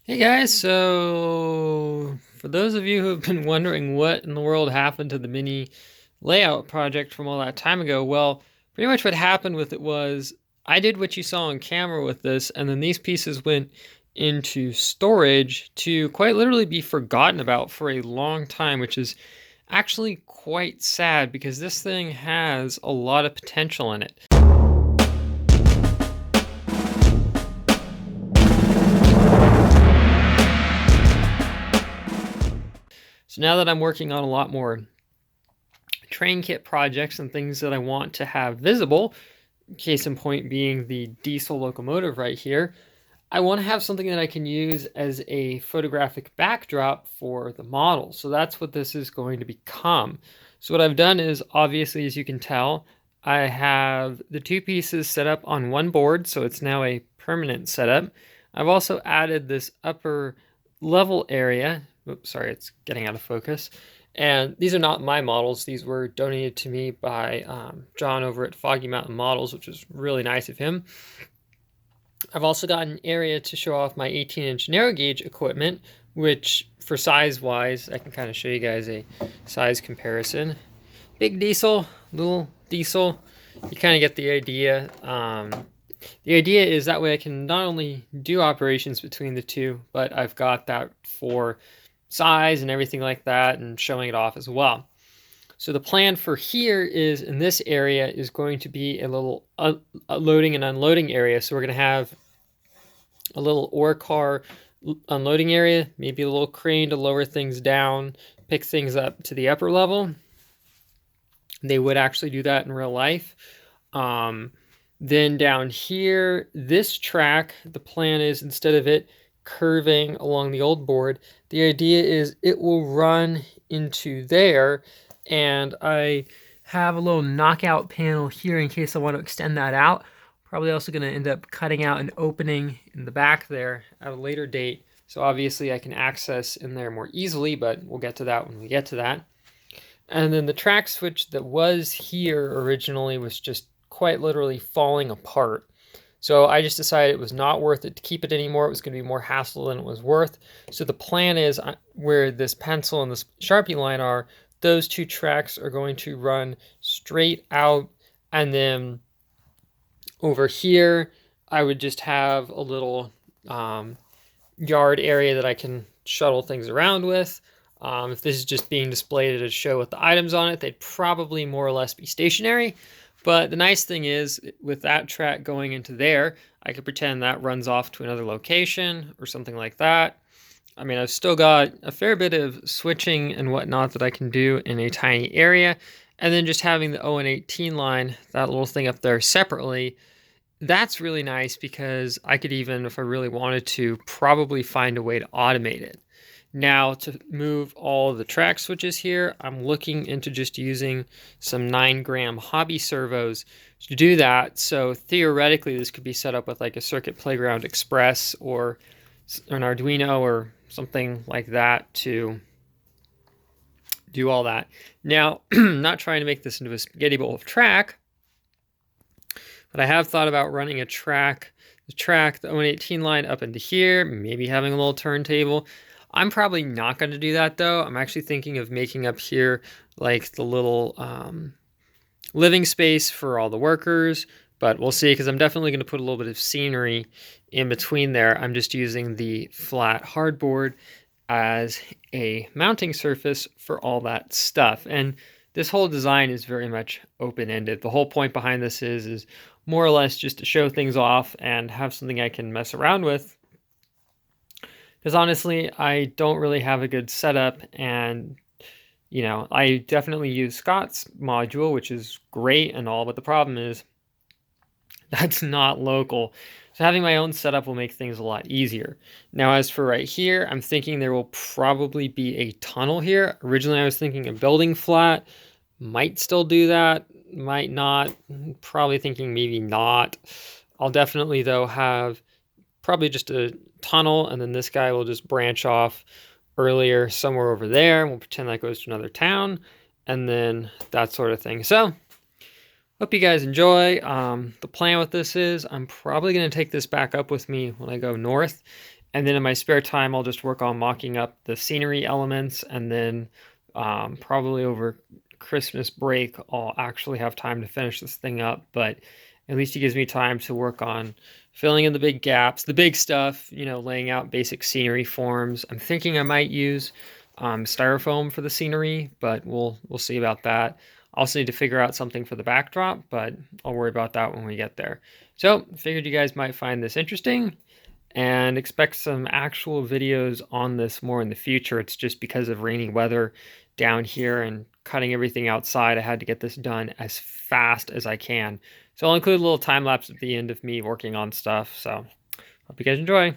Hey guys, so for those of you who have been wondering what in the world happened to the mini layout project from all that time ago, well, pretty much what happened with it was I did what you saw on camera with this, and then these pieces went into storage to quite literally be forgotten about for a long time, which is actually quite sad because this thing has a lot of potential in it. So now that I'm working on a lot more train kit projects and things that I want to have visible, case in point being the diesel locomotive right here, I want to have something that I can use as a photographic backdrop for the model. So that's what this is going to become. So what I've done is, obviously, as you can tell, I have the two pieces set up on one board, so it's now a permanent setup. I've also added this upper level area. Oops, sorry, it's getting out of focus. And these are not my models. These were donated to me by John over at Foggy Mountain Models, which was really nice of him. I've also got an area to show off my 18-inch narrow gauge equipment, which for size-wise, I can kind of show you guys a size comparison. Big diesel, little diesel, you kind of get the idea. The idea is that way I can not only do operations between the two, but I've got that for size and everything like that and showing it off as well. So the plan for here is in this area is going to be a little loading and unloading area. So we're going to have a little ore car unloading area, maybe a little crane to lower things down, pick things up to the upper level. They would actually do that in real life. Then down here, this track, the plan is instead of it curving along the old board, the idea is it will run into there, and I have a little knockout panel here in case I want to extend that out. Probably also going to end up cutting out an opening in the back there at a later date, so obviously I can access in there more easily, but we'll get to that when we get to that. And then the track switch that was here originally was just quite literally falling apart. So I just decided it was not worth it to keep it anymore. It was going to be more hassle than it was worth. So the plan is where this pencil and this Sharpie line are, those two tracks are going to run straight out. And then over here, I would just have a little yard area that I can shuttle things around with. If this is just being displayed at a show with the items on it, they'd probably more or less be stationary. But the nice thing is, with that track going into there, I could pretend that runs off to another location or something like that. I mean, I've still got a fair bit of switching and whatnot that I can do in a tiny area. And then just having the 0 and 18 line, that little thing up there separately, that's really nice because I could even, if I really wanted to, probably find a way to automate it. Now, to move all of the track switches here, I'm looking into just using some 9-gram hobby servos to do that. So theoretically, this could be set up with like a Circuit Playground Express or an Arduino or something like that to do all that. Now, I'm not trying to make this into a spaghetti bowl of track, but I have thought about running the 0 and 18 line up into here, maybe having a little turntable. I'm probably not going to do that though. I'm actually thinking of making up here like the little living space for all the workers, but we'll see because I'm definitely going to put a little bit of scenery in between there. I'm just using the flat hardboard as a mounting surface for all that stuff. And this whole design is very much open-ended. The whole point behind this is more or less just to show things off and have something I can mess around with. Because honestly, I don't really have a good setup, and you know, I definitely use Scott's module, which is great and all, but the problem is that's not local. So having my own setup will make things a lot easier. Now, as for right here, I'm thinking there will probably be a tunnel here. Originally, I was thinking a building flat. Might still do that, might not. Probably thinking maybe not. I'll definitely, though, have probably just a tunnel, and then this guy will just branch off earlier somewhere over there, and we'll pretend that goes to another town, and then that sort of thing. So, hope you guys enjoy. The plan with this is I'm probably going to take this back up with me when I go north, And then in my spare time, I'll just work on mocking up the scenery elements, and then probably over Christmas break, I'll actually have time to finish this thing up, but at least it gives me time to work on filling in the big gaps, the big stuff, you know, laying out basic scenery forms. I'm thinking I might use styrofoam for the scenery, but we'll see about that. I also need to figure out something for the backdrop, but I'll worry about that when we get there. So, figured you guys might find this interesting and expect some actual videos on this more in the future. It's just because of rainy weather down here and cutting everything outside, I had to get this done as fast as I can. So I'll include a little time lapse at the end of me working on stuff. So hope you guys enjoy.